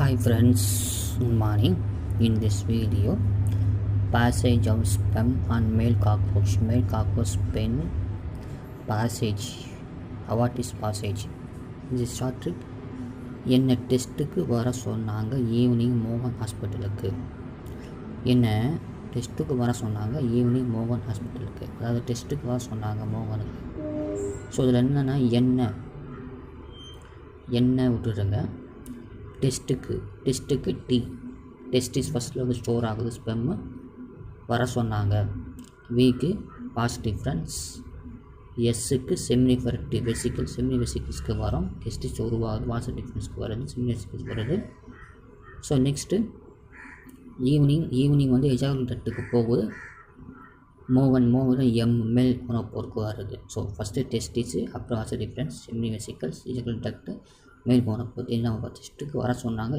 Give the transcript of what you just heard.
Hi friends, good morning. In this video, passage of sperm on male cockroach pen passage. What is passage? This is short trip. என்ன டெஸ்ட்டுக்கு வர சொன்னாங்க evening மோகன் ஹாஸ்பிட்டலுக்கு evening மோகன் ஹாஸ்பிட்டலுக்கு அதாவது டெஸ்ட்டுக்கு வர சொன்னாங்க மோகனுக்கு. ஸோ இதில் என்னென்னா எண்ணெய் விட்டுடுங்க. டெஸ்ட்டுக்கு டெஸ்டிஸ் ஃபஸ்ட்டில் வந்து ஸ்டோர் ஆகுது ஸ்பெம்மு வர சொன்னாங்க. வீக்கு பாஸ்ட் டிஃப்ரென்ஸ். எஸ்ஸுக்கு செமினிஃபெரக்டிவ் வெசிக்கல் வெசிக்கிள்ஸ்க்கு வரும். டெஸ்டிஸ் உருவாகுது, வாசல் டிஃப்ரென்ஸ்க்கு வருது, செமினி வெசிக்கிள்ஸ் வருது. ஸோ நெக்ஸ்ட்டு ஈவினிங் வந்து எஜாகுலேட்டருக்கு போகுது. மோகன் எம்எல் போனப்போருக்கு வருது. ஸோ ஃபஸ்ட்டு டெஸ்டிஸு, அப்புறம் வாசல் டிஃப்ரென்ஸ், செமினி வெசிக்கல்ஸ், எஜாகுலேட் டக்ட், மேல் போனப்போது எல்லாம் டெஸ்ட்டுக்கு வர சொன்னாங்க